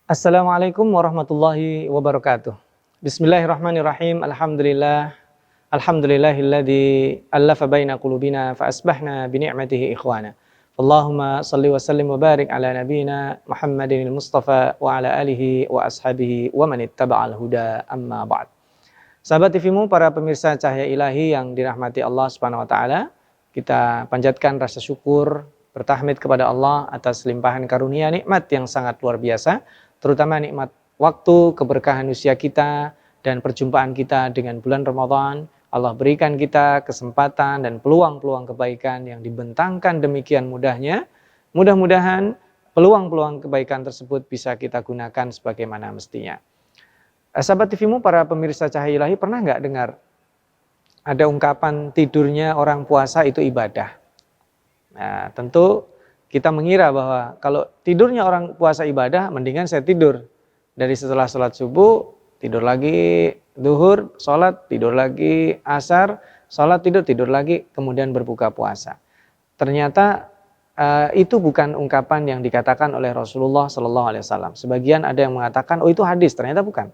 Assalamualaikum warahmatullahi wabarakatuh. Bismillahirrahmanirrahim. Alhamdulillahilladzi allafa baina qulubina fa asbahna bi ni'matihi ikhwana. Allahumma shalli wa sallim wa barik ala nabiyyina Muhammadinil Mustafa wa ala alihi wa ashabihi wa man ittaba'al huda amma ba'd. Sahabat TVmu, para pemirsa Cahaya Ilahi yang dirahmati Allah Subhanahu wa taala, kita panjatkan rasa syukur, bertahmid kepada Allah atas limpahan karunia nikmat yang sangat luar biasa, terutama nikmat waktu, keberkahan usia kita, dan perjumpaan kita dengan bulan Ramadan. Allah berikan kita kesempatan dan peluang-peluang kebaikan yang dibentangkan demikian mudahnya. Mudah-mudahan peluang-peluang kebaikan tersebut bisa kita gunakan sebagaimana mestinya. Sahabat TVmu, para pemirsa Cahaya Ilahi, pernah nggak dengar ada ungkapan tidurnya orang puasa itu ibadah? Nah, tentu kita mengira bahwa kalau tidurnya orang puasa ibadah, mendingan saya tidur. Dari setelah sholat subuh, tidur lagi, zuhur, sholat, tidur lagi, asar, sholat, tidur lagi, kemudian berbuka puasa. Ternyata itu bukan ungkapan yang dikatakan oleh Rasulullah SAW. Sebagian ada yang mengatakan, oh itu hadis, ternyata bukan.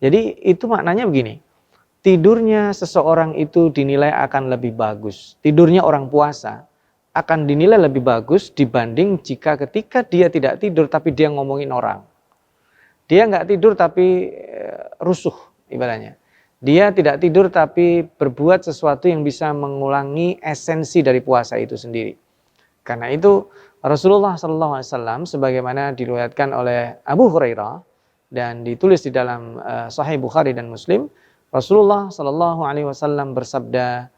Jadi itu maknanya begini, tidurnya seseorang itu dinilai akan lebih bagus. Tidurnya orang puasa akan dinilai lebih bagus dibanding jika ketika dia tidak tidur tapi dia ngomongin orang. Dia nggak tidur tapi rusuh ibaratnya. Dia tidak tidur tapi berbuat sesuatu yang bisa mengulangi esensi dari puasa itu sendiri. Karena itu Rasulullah SAW sebagaimana diriwayatkan oleh Abu Hurairah dan ditulis di dalam Sahih Bukhari dan Muslim, Rasulullah SAW bersabda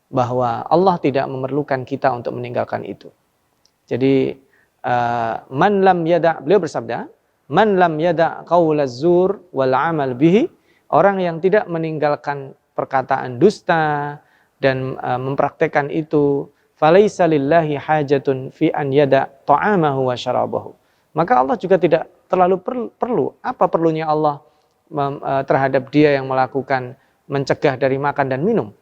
bahwa Allah tidak memerlukan kita untuk meninggalkan itu. Jadi beliau bersabda, man lam yada' qaulaz zur wal amal bihi, orang yang tidak meninggalkan perkataan dusta dan mempraktekkan itu, falaisa lillahi hajatun fi an yada' ta'amahu wa syarabahu. Maka Allah juga tidak terlalu perlu. Apa perlunya Allah terhadap dia yang melakukan mencegah dari makan dan minum?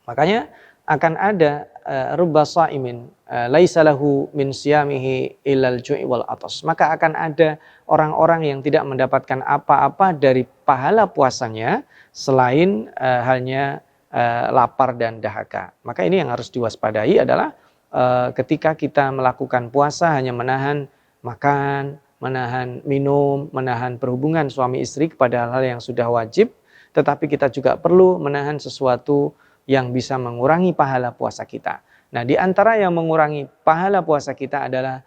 Makanya akan ada rubba sha'imin laisa lahu min siyamihi illal ju'i wal atas. Maka akan ada orang-orang yang tidak mendapatkan apa-apa dari pahala puasanya selain hanya lapar dan dahaga. Maka ini yang harus diwaspadai adalah ketika kita melakukan puasa hanya menahan makan, menahan minum, menahan berhubungan suami istri kepada hal yang sudah wajib, tetapi kita juga perlu menahan sesuatu yang bisa mengurangi pahala puasa kita. Nah, di antara yang mengurangi pahala puasa kita adalah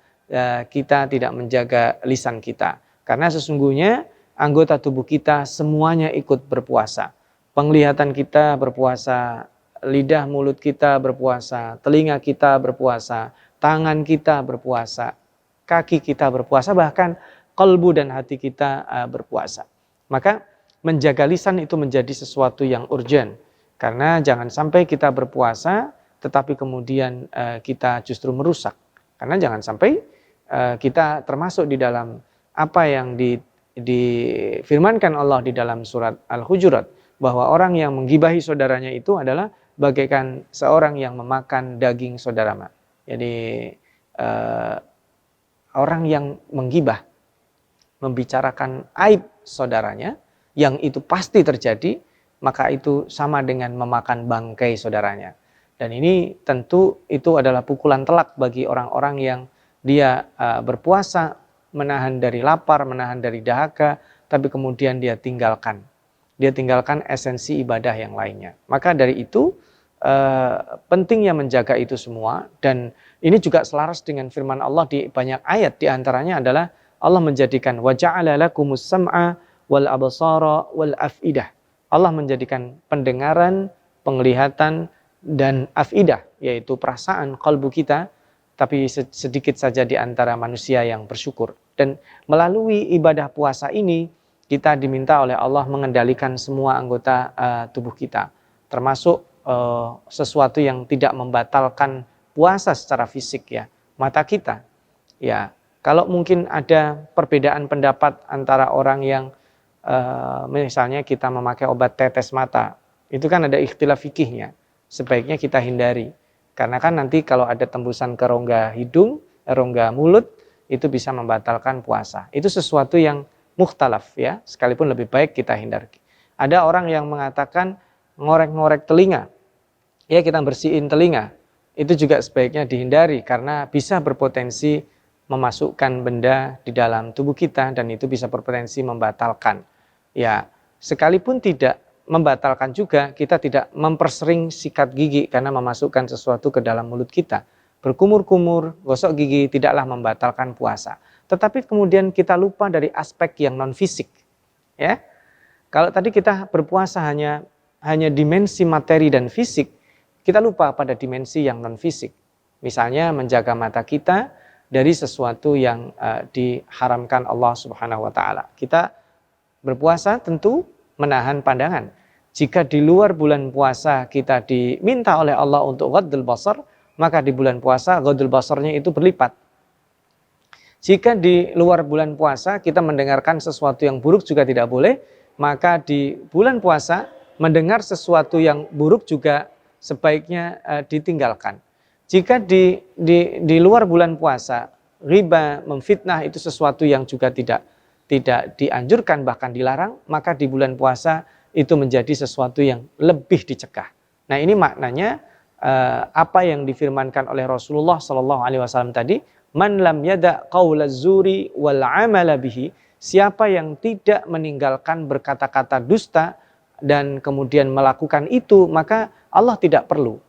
kita tidak menjaga lisan kita. Karena sesungguhnya anggota tubuh kita semuanya ikut berpuasa. Penglihatan kita berpuasa, lidah mulut kita berpuasa, telinga kita berpuasa, tangan kita berpuasa, kaki kita berpuasa, bahkan kalbu dan hati kita berpuasa. Maka menjaga lisan itu menjadi sesuatu yang urgent. Karena jangan sampai kita berpuasa tetapi kemudian kita justru merusak. Karena jangan sampai kita termasuk di dalam apa yang difirmankan Allah di dalam surat Al-Hujurat, bahwa orang yang menggibahi saudaranya itu adalah bagaikan seorang yang memakan daging saudara. Jadi orang yang menggibah, membicarakan aib saudaranya, yang itu pasti terjadi, maka itu sama dengan memakan bangkai saudaranya. Dan ini tentu itu adalah pukulan telak bagi orang-orang yang dia berpuasa, menahan dari lapar, menahan dari dahaga, tapi kemudian dia tinggalkan. Dia tinggalkan esensi ibadah yang lainnya. Maka dari itu pentingnya menjaga itu semua, dan ini juga selaras dengan firman Allah di banyak ayat. Di antaranya adalah Allah menjadikan wa ja'ala lakumus sam'a wal absara wal afidah. Allah menjadikan pendengaran, penglihatan, dan afidah, yaitu perasaan kalbu kita, tapi sedikit saja di antara manusia yang bersyukur. Dan melalui ibadah puasa ini, kita diminta oleh Allah mengendalikan semua anggota tubuh kita, termasuk sesuatu yang tidak membatalkan puasa secara fisik, ya, mata kita. Ya, kalau mungkin ada perbedaan pendapat antara orang yang misalnya kita memakai obat tetes mata, itu kan ada ikhtilaf fikihnya, sebaiknya kita hindari. Karena kan nanti kalau ada tembusan ke rongga hidung, rongga mulut, itu bisa membatalkan puasa. Itu sesuatu yang mukhtalaf ya, sekalipun lebih baik kita hindari. Ada orang yang mengatakan ngorek-ngorek telinga, ya kita bersihin telinga, itu juga sebaiknya dihindari karena bisa berpotensi memasukkan benda di dalam tubuh kita dan itu bisa berpotensi membatalkan. Ya, sekalipun tidak membatalkan juga, kita tidak mempersering sikat gigi karena memasukkan sesuatu ke dalam mulut kita. Berkumur-kumur, gosok gigi tidaklah membatalkan puasa. Tetapi kemudian kita lupa dari aspek yang non fisik. Ya, kalau tadi kita berpuasa hanya dimensi materi dan fisik, kita lupa pada dimensi yang non fisik. Misalnya menjaga mata kita dari sesuatu yang diharamkan Allah Subhanahu wa taala. Kita berpuasa tentu menahan pandangan. Jika di luar bulan puasa kita diminta oleh Allah untuk ghaddul basar, maka di bulan puasa ghaddul basarnya itu berlipat. Jika di luar bulan puasa kita mendengarkan sesuatu yang buruk juga tidak boleh, maka di bulan puasa mendengar sesuatu yang buruk juga sebaiknya ditinggalkan. Jika di luar bulan puasa riba, memfitnah itu sesuatu yang juga tidak dianjurkan bahkan dilarang, maka di bulan puasa itu menjadi sesuatu yang lebih dicegah. Nah, ini maknanya apa yang difirmankan oleh Rasulullah sallallahu alaihi wasallam tadi, man lam yada qaulaz zuri wal amala bihi, siapa yang tidak meninggalkan berkata-kata dusta dan kemudian melakukan itu, maka Allah tidak perlu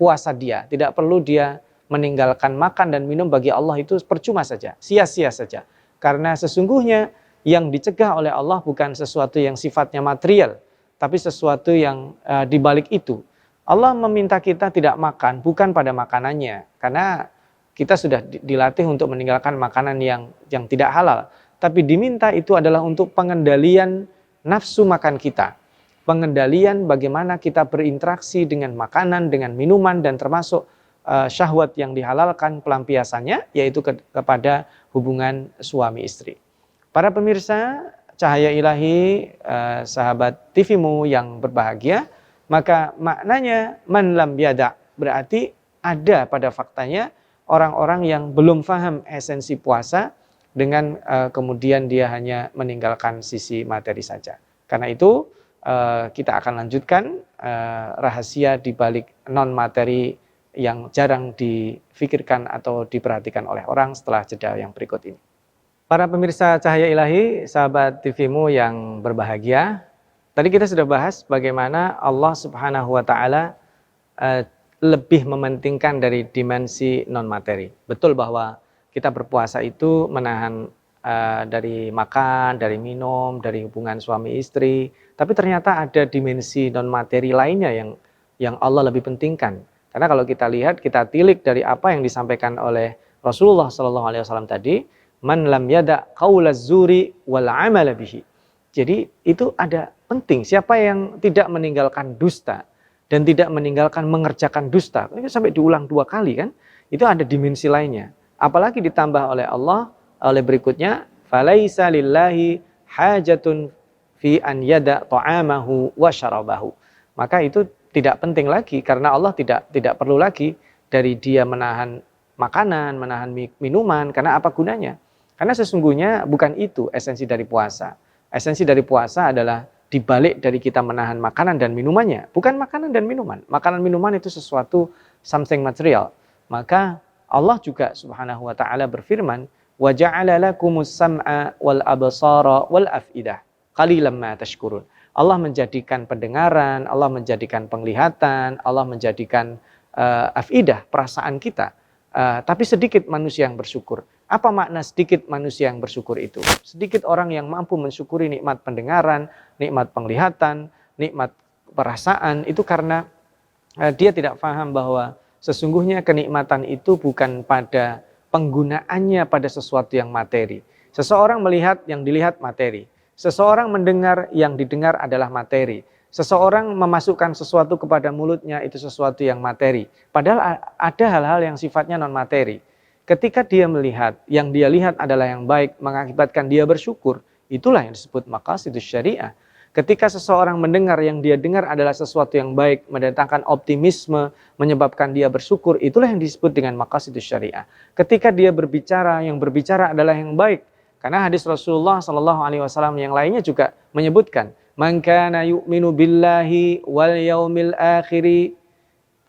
puasa dia, tidak perlu dia meninggalkan makan dan minum, bagi Allah itu percuma saja, sia-sia saja. Karena sesungguhnya yang dicegah oleh Allah bukan sesuatu yang sifatnya material, tapi sesuatu yang dibalik itu. Allah meminta kita tidak makan bukan pada makanannya, karena kita sudah dilatih untuk meninggalkan makanan yang tidak halal. Tapi diminta itu adalah untuk pengendalian nafsu makan kita. Pengendalian bagaimana kita berinteraksi dengan makanan, dengan minuman, dan termasuk syahwat yang dihalalkan pelampiasannya, yaitu kepada hubungan suami istri. Para pemirsa Cahaya Ilahi, sahabat TV-mu yang berbahagia, maka maknanya man lam yada, berarti ada pada faktanya orang-orang yang belum paham esensi puasa dengan kemudian dia hanya meninggalkan sisi materi saja. Karena itu kita akan lanjutkan rahasia di balik non materi yang jarang difikirkan atau diperhatikan oleh orang setelah jeda yang berikut ini. Para pemirsa Cahaya Ilahi, sahabat TV-mu yang berbahagia, tadi kita sudah bahas bagaimana Allah Subhanahu wa taala lebih mementingkan dari dimensi non materi. Betul bahwa kita berpuasa itu menahan dari makan, dari minum, dari hubungan suami istri, tapi ternyata ada dimensi non materi lainnya yang Allah lebih pentingkan. Karena kalau kita lihat, kita tilik dari apa yang disampaikan oleh Rasulullah SAW tadi, man lam yada qaulaz zuri wal amala bihi. Jadi itu ada penting, siapa yang tidak meninggalkan dusta dan tidak meninggalkan mengerjakan dusta. Ini sampai diulang 2 kali kan, itu ada dimensi lainnya. Apalagi ditambah oleh Allah oleh berikutnya, falaisa lillahi hajatun fi an yada ta'amahu wa syarabahu. Maka itu tidak penting lagi, karena Allah tidak perlu lagi dari dia menahan makanan, menahan minuman, karena apa gunanya? Karena sesungguhnya bukan itu esensi dari puasa. Esensi dari puasa adalah dibalik dari kita menahan makanan dan minumannya, bukan makanan dan minuman. Makanan minuman itu sesuatu something material. Maka Allah juga Subhanahu wa taala berfirman, wa ja'ala lakumus sam'a wal absara wal afidah qalilan ma tashkurun. Allah menjadikan pendengaran, Allah menjadikan penglihatan, Allah menjadikan afidah, perasaan kita. Tapi sedikit manusia yang bersyukur. Apa makna sedikit manusia yang bersyukur itu? Sedikit orang yang mampu mensyukuri nikmat pendengaran, nikmat penglihatan, nikmat perasaan, itu karena dia tidak paham bahwa sesungguhnya kenikmatan itu bukan pada penggunaannya pada sesuatu yang materi. Seseorang melihat, yang dilihat materi. Seseorang mendengar, yang didengar adalah materi. Seseorang memasukkan sesuatu kepada mulutnya, itu sesuatu yang materi. Padahal ada hal-hal yang sifatnya non-materi. Ketika dia melihat, yang dia lihat adalah yang baik, mengakibatkan dia bersyukur, itulah yang disebut maqasidus syariah. Ketika seseorang mendengar yang dia dengar adalah sesuatu yang baik, mendatangkan optimisme, menyebabkan dia bersyukur, itulah yang disebut dengan maqasidus syariah. Ketika dia berbicara, yang berbicara adalah yang baik. Karena hadis Rasulullah SAW yang lainnya juga menyebutkan, man kana yu'minu billahi wal yaumil akhiri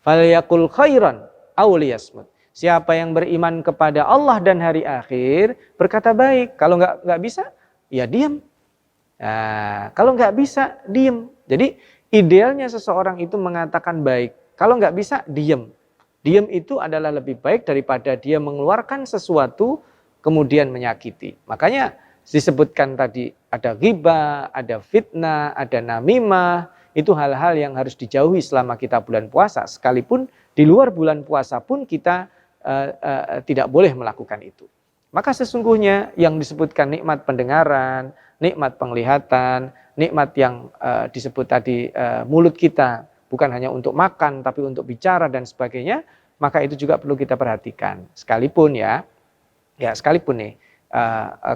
falyaqul khairan aw liyasmut. Siapa yang beriman kepada Allah dan hari akhir, berkata baik. Kalau nggak bisa, ya diam. Nah, kalau nggak bisa, diam. Jadi idealnya seseorang itu mengatakan baik. Kalau nggak bisa, diam. Diam itu adalah lebih baik daripada dia mengeluarkan sesuatu kemudian menyakiti. Makanya disebutkan tadi ada ghibah, ada fitnah, ada namimah. Itu hal-hal yang harus dijauhi selama kita bulan puasa. Sekalipun di luar bulan puasa pun kita tidak boleh melakukan itu. Maka sesungguhnya yang disebutkan nikmat pendengaran, nikmat penglihatan, nikmat yang disebut tadi mulut kita, bukan hanya untuk makan tapi untuk bicara dan sebagainya, maka itu juga perlu kita perhatikan. Sekalipun sekalipun nih,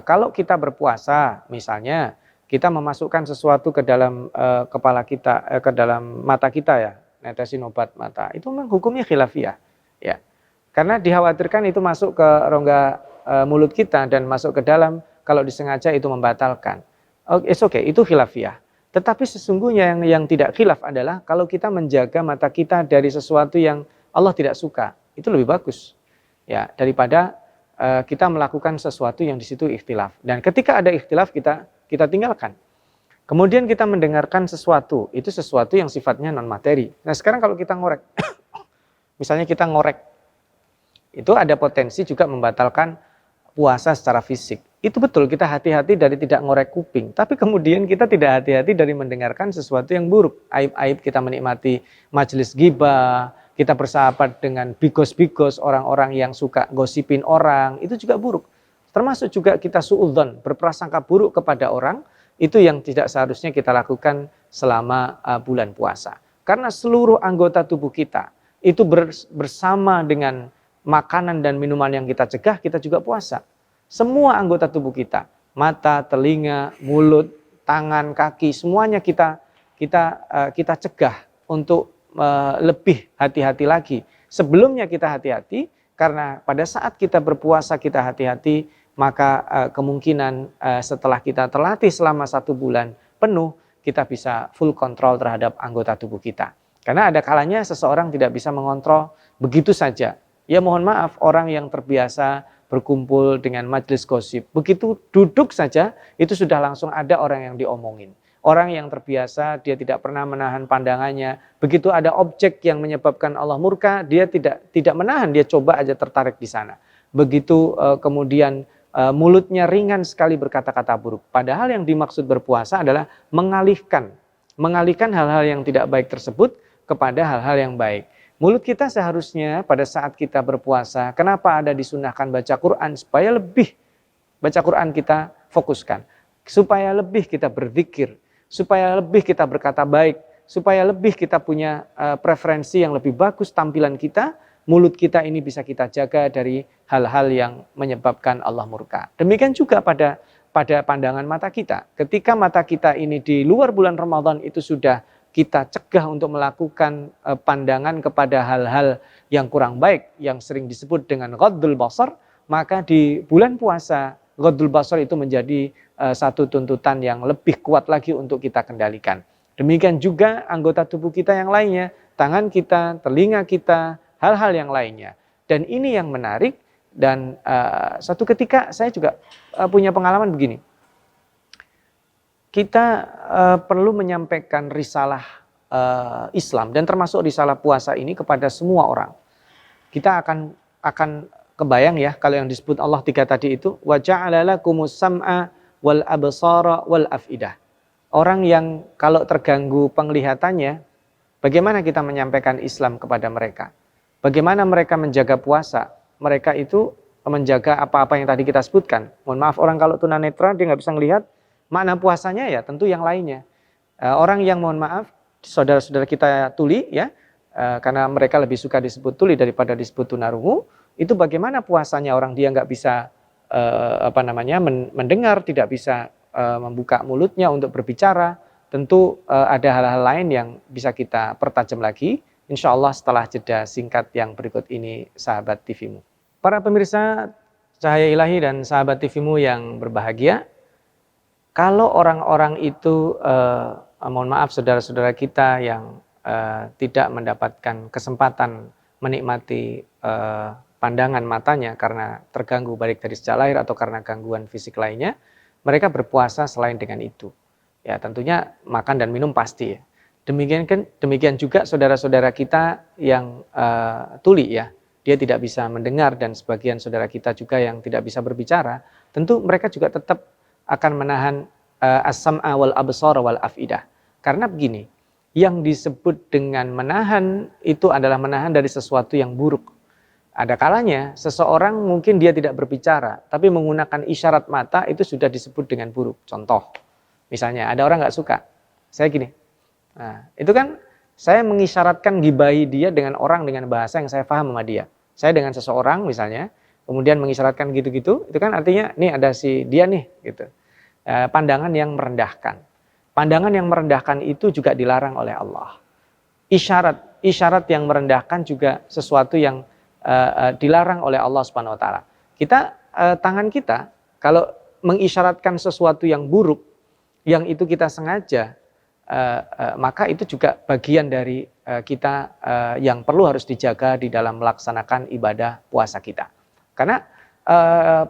kalau kita berpuasa misalnya, kita memasukkan sesuatu ke dalam kepala kita, ke dalam mata kita ya, netesin obat mata, itu memang hukumnya khilafiyah ya. Karena dikhawatirkan itu masuk ke rongga mulut kita dan masuk ke dalam, kalau disengaja itu membatalkan. It's okay, itu khilafiyah. Tetapi sesungguhnya yang tidak khilaf adalah kalau kita menjaga mata kita dari sesuatu yang Allah tidak suka, itu lebih bagus. Ya, daripada kita melakukan sesuatu yang di situ ikhtilaf. Dan ketika ada ikhtilaf kita tinggalkan. Kemudian kita mendengarkan sesuatu, itu sesuatu yang sifatnya non materi. Nah, sekarang kalau kita ngorek, misalnya kita ngorek, itu ada potensi juga membatalkan puasa secara fisik. Itu betul, kita hati-hati dari tidak ngorek kuping. Tapi kemudian kita tidak hati-hati dari mendengarkan sesuatu yang buruk. Aib-aib kita menikmati majelis ghibah, kita bersahabat dengan bigos-bigos, orang-orang yang suka gosipin orang, itu juga buruk. Termasuk juga kita suudzon, berprasangka buruk kepada orang, itu yang tidak seharusnya kita lakukan selama bulan puasa. Karena seluruh anggota tubuh kita itu bersama dengan makanan dan minuman yang kita cegah, kita juga puasa. Semua anggota tubuh kita, mata, telinga, mulut, tangan, kaki, semuanya kita cegah untuk lebih hati-hati lagi. Sebelumnya kita hati-hati, karena pada saat kita berpuasa kita hati-hati, maka kemungkinan setelah kita terlatih selama 1 bulan penuh, kita bisa full kontrol terhadap anggota tubuh kita. Karena ada kalanya seseorang tidak bisa mengontrol begitu saja. Ya mohon maaf, orang yang terbiasa berkumpul dengan majelis gosip, begitu duduk saja itu sudah langsung ada orang yang diomongin. Orang yang terbiasa, dia tidak pernah menahan pandangannya, begitu ada objek yang menyebabkan Allah murka, dia tidak menahan, dia coba aja tertarik di sana. Begitu kemudian mulutnya ringan sekali berkata-kata buruk. Padahal yang dimaksud berpuasa adalah mengalihkan hal-hal yang tidak baik tersebut kepada hal-hal yang baik. Mulut kita seharusnya pada saat kita berpuasa, kenapa ada disunahkan baca Quran? Supaya lebih baca Quran kita fokuskan. Supaya lebih kita berzikir, supaya lebih kita berkata baik, supaya lebih kita punya preferensi yang lebih bagus tampilan kita, mulut kita ini bisa kita jaga dari hal-hal yang menyebabkan Allah murka. Demikian juga pada pandangan mata kita. Ketika mata kita ini di luar bulan Ramadan itu sudah kita cegah untuk melakukan pandangan kepada hal-hal yang kurang baik, yang sering disebut dengan ghaddul basar, maka di bulan puasa ghaddul basar itu menjadi satu tuntutan yang lebih kuat lagi untuk kita kendalikan. Demikian juga anggota tubuh kita yang lainnya, tangan kita, telinga kita, hal-hal yang lainnya. Dan ini yang menarik, dan suatu ketika saya juga punya pengalaman begini. Kita perlu menyampaikan risalah Islam dan termasuk risalah puasa ini kepada semua orang. Kita akan kebayang ya kalau yang disebut Allah 3 tadi itu, wa ja'ala lakumus sam'a wal absara wal afidah. Orang yang kalau terganggu penglihatannya, bagaimana kita menyampaikan Islam kepada mereka? Bagaimana mereka menjaga puasa? Mereka itu menjaga apa-apa yang tadi kita sebutkan. Mohon maaf, orang kalau tunanetra dia nggak bisa melihat, makna puasanya ya tentu yang lainnya. Orang yang mohon maaf, saudara-saudara kita tuli ya, karena mereka lebih suka disebut tuli daripada disebut tunarungu, itu bagaimana puasanya orang dia nggak bisa mendengar, tidak bisa membuka mulutnya untuk berbicara, tentu ada hal-hal lain yang bisa kita pertajam lagi. Insya Allah setelah jeda singkat yang berikut ini, sahabat TV-mu. Para pemirsa Cahaya Ilahi dan sahabat TV-mu yang berbahagia, kalau orang-orang itu, mohon maaf saudara-saudara kita yang tidak mendapatkan kesempatan menikmati pandangan matanya karena terganggu baik dari sejak lahir atau karena gangguan fisik lainnya, mereka berpuasa selain dengan itu. Ya tentunya makan dan minum pasti ya. Demikian juga saudara-saudara kita yang tuli ya, dia tidak bisa mendengar, dan sebagian saudara kita juga yang tidak bisa berbicara, tentu mereka juga tetap akan menahan as-sam'a wal absara wal afidah. Karena begini, yang disebut dengan menahan itu adalah menahan dari sesuatu yang buruk. Ada kalanya seseorang mungkin dia tidak berbicara, tapi menggunakan isyarat mata itu sudah disebut dengan buruk. Contoh, misalnya ada orang nggak suka, saya gini. Nah, itu kan saya mengisyaratkan gibahi dia dengan orang dengan bahasa yang saya paham sama dia. Saya dengan seseorang misalnya, kemudian mengisyaratkan gitu-gitu, itu kan artinya nih ada si dia nih gitu. Pandangan yang merendahkan. Pandangan yang merendahkan itu juga dilarang oleh Allah. Isyarat yang merendahkan juga sesuatu yang dilarang oleh Allah Subhanahu wa taala. Tangan kita kalau mengisyaratkan sesuatu yang buruk, yang itu kita sengaja, maka itu juga bagian dari kita yang perlu harus dijaga di dalam melaksanakan ibadah puasa kita. Karena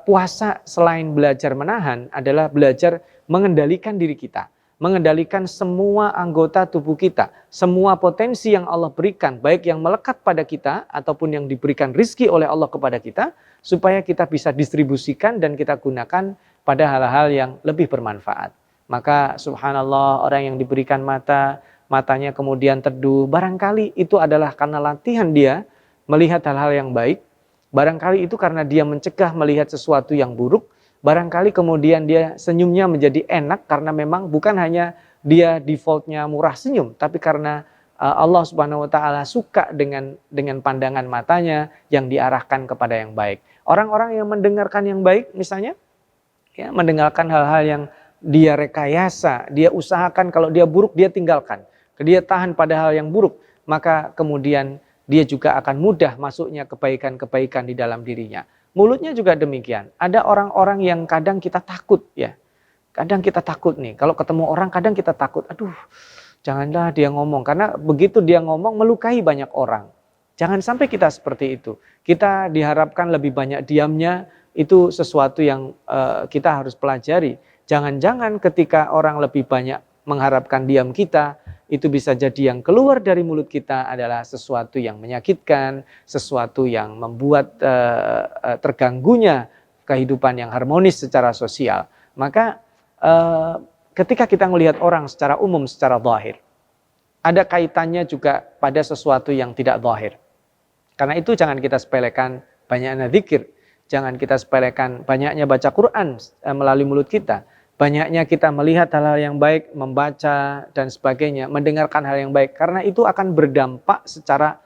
puasa selain belajar menahan adalah belajar mengendalikan diri kita, mengendalikan semua anggota tubuh kita, semua potensi yang Allah berikan, baik yang melekat pada kita ataupun yang diberikan rizki oleh Allah kepada kita, supaya kita bisa distribusikan dan kita gunakan pada hal-hal yang lebih bermanfaat. Maka subhanallah, orang yang diberikan matanya kemudian teduh, barangkali itu adalah karena latihan dia melihat hal-hal yang baik, barangkali itu karena dia mencegah melihat sesuatu yang buruk, barangkali kemudian dia senyumnya menjadi enak karena memang bukan hanya dia defaultnya murah senyum, tapi karena Allah Subhanahu wa taala suka dengan pandangan matanya yang diarahkan kepada yang baik. Orang-orang yang mendengarkan yang baik misalnya, ya, mendengarkan hal-hal yang dia rekayasa, dia usahakan kalau dia buruk dia tinggalkan, dia tahan pada hal yang buruk, maka kemudian dia juga akan mudah masuknya kebaikan-kebaikan di dalam dirinya. Mulutnya juga demikian. Ada orang-orang yang kadang kita takut ya. Kadang kita takut nih, kalau ketemu orang kadang kita takut, aduh janganlah dia ngomong, karena begitu dia ngomong melukai banyak orang. Jangan sampai kita seperti itu. Kita diharapkan lebih banyak diamnya, itu sesuatu yang kita harus pelajari. Jangan-jangan ketika orang lebih banyak mengharapkan diam kita, itu bisa jadi yang keluar dari mulut kita adalah sesuatu yang menyakitkan, sesuatu yang membuat terganggunya kehidupan yang harmonis secara sosial. Maka ketika kita melihat orang secara umum, secara zahir, ada kaitannya juga pada sesuatu yang tidak zahir. Karena itu jangan kita sepelekan banyaknya zikir, jangan kita sepelekan banyaknya baca Quran melalui mulut kita. Banyaknya kita melihat hal-hal yang baik, membaca dan sebagainya, mendengarkan hal yang baik. Karena itu akan berdampak secara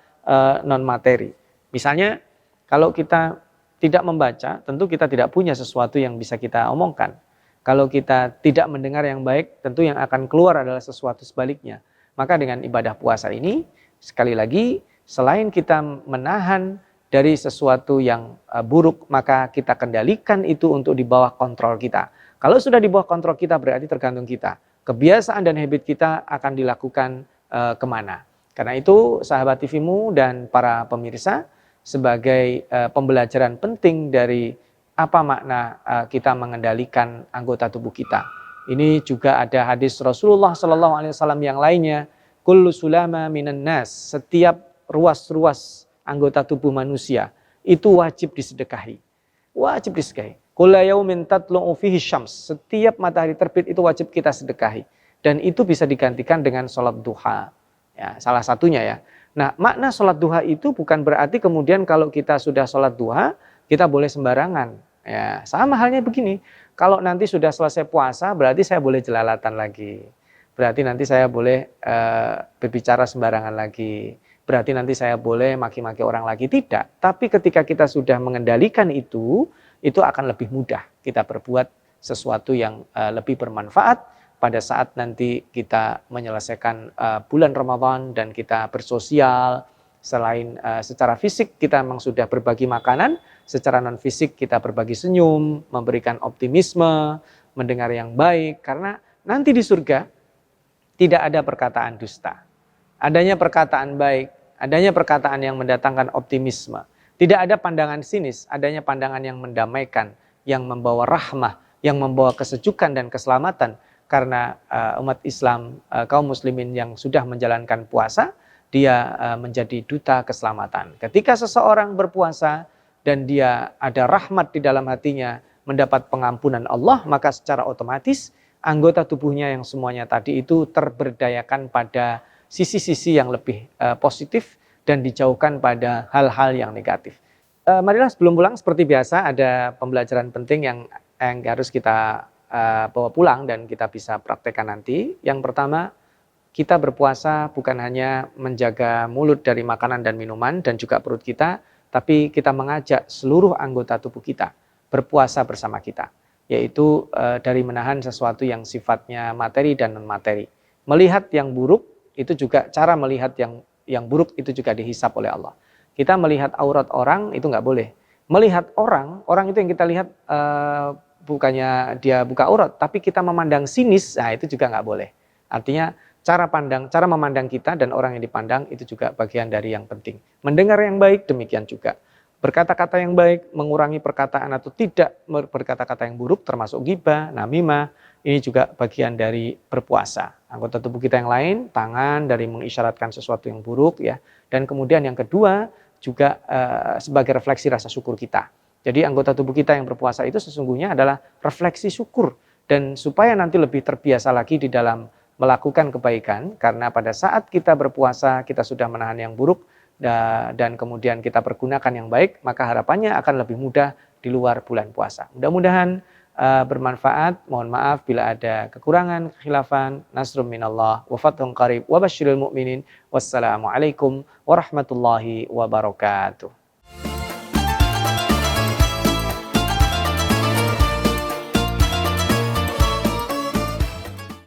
non-materi. Misalnya, kalau kita tidak membaca, tentu kita tidak punya sesuatu yang bisa kita omongkan. Kalau kita tidak mendengar yang baik, tentu yang akan keluar adalah sesuatu sebaliknya. Maka dengan ibadah puasa ini, sekali lagi, selain kita menahan dari sesuatu yang buruk, maka kita kendalikan itu untuk di bawah kontrol kita. Kalau sudah di bawah kontrol kita berarti tergantung kita. Kebiasaan dan habit kita akan dilakukan kemana. Karena itu sahabat TV-mu dan para pemirsa, sebagai pembelajaran penting dari apa makna kita mengendalikan anggota tubuh kita. Ini juga ada hadis Rasulullah SAW yang lainnya. Kullu sulama minan nas, setiap ruas-ruas anggota tubuh manusia itu wajib disedekahi. Wajib disedekahi. Kulla yaumin tatlu'u fihi syams, setiap matahari terbit itu wajib kita sedekahi. Dan itu bisa digantikan dengan sholat duha. Ya, salah satunya ya. Nah, makna sholat duha itu bukan berarti kemudian kalau kita sudah sholat duha, kita boleh sembarangan. Ya, sama halnya begini, kalau nanti sudah selesai puasa, berarti saya boleh jelalatan lagi. Berarti nanti saya boleh berbicara sembarangan lagi. Berarti nanti saya boleh maki-maki orang lagi. Tidak. Tapi ketika kita sudah mengendalikan itu akan lebih mudah kita berbuat sesuatu yang lebih bermanfaat pada saat nanti kita menyelesaikan bulan Ramadan dan kita bersosial. Selain secara fisik kita memang sudah berbagi makanan, secara non fisik kita berbagi senyum, memberikan optimisme, mendengar yang baik, karena nanti di surga tidak ada perkataan dusta. Adanya perkataan baik, adanya perkataan yang mendatangkan optimisme. Tidak ada pandangan sinis, adanya pandangan yang mendamaikan, yang membawa rahmah, yang membawa kesejukan dan keselamatan. Karena umat Islam, kaum muslimin yang sudah menjalankan puasa, dia menjadi duta keselamatan. Ketika seseorang berpuasa dan dia ada rahmat di dalam hatinya, mendapat pengampunan Allah, maka secara otomatis anggota tubuhnya yang semuanya tadi itu terberdayakan pada sisi-sisi yang lebih positif dan dijauhkan pada hal-hal yang negatif. Marilah sebelum pulang seperti biasa ada pembelajaran penting yang harus kita bawa pulang dan kita bisa praktekkan nanti. Yang pertama, kita berpuasa bukan hanya menjaga mulut dari makanan dan minuman dan juga perut kita, tapi kita mengajak seluruh anggota tubuh kita berpuasa bersama kita, yaitu dari menahan sesuatu yang sifatnya materi dan non materi. Melihat yang buruk itu juga, cara melihat yang buruk itu juga dihisap oleh Allah. Kita melihat aurat orang itu nggak boleh. Melihat orang itu yang kita lihat bukannya dia buka aurat, tapi kita memandang sinis, nah itu juga nggak boleh. Artinya cara memandang kita dan orang yang dipandang itu juga bagian dari yang penting. Mendengar yang baik demikian juga. Berkata-kata yang baik, mengurangi perkataan atau tidak berkata-kata yang buruk termasuk ghibah, namimah, ini juga bagian dari berpuasa. Anggota tubuh kita yang lain, tangan dari mengisyaratkan sesuatu yang buruk ya. Dan kemudian yang kedua juga sebagai refleksi rasa syukur kita. Jadi anggota tubuh kita yang berpuasa itu sesungguhnya adalah refleksi syukur, dan supaya nanti lebih terbiasa lagi di dalam melakukan kebaikan, karena pada saat kita berpuasa kita sudah menahan yang buruk dan kemudian kita pergunakan yang baik, maka harapannya akan lebih mudah di luar bulan puasa. Mudah-mudahan bermanfaat. Mohon maaf bila ada kekurangan, kekhilafan. Nasrum minallah wa fathun qarib wa basyiril mu'minin. Wassalamualaikum warahmatullahi wabarakatuh.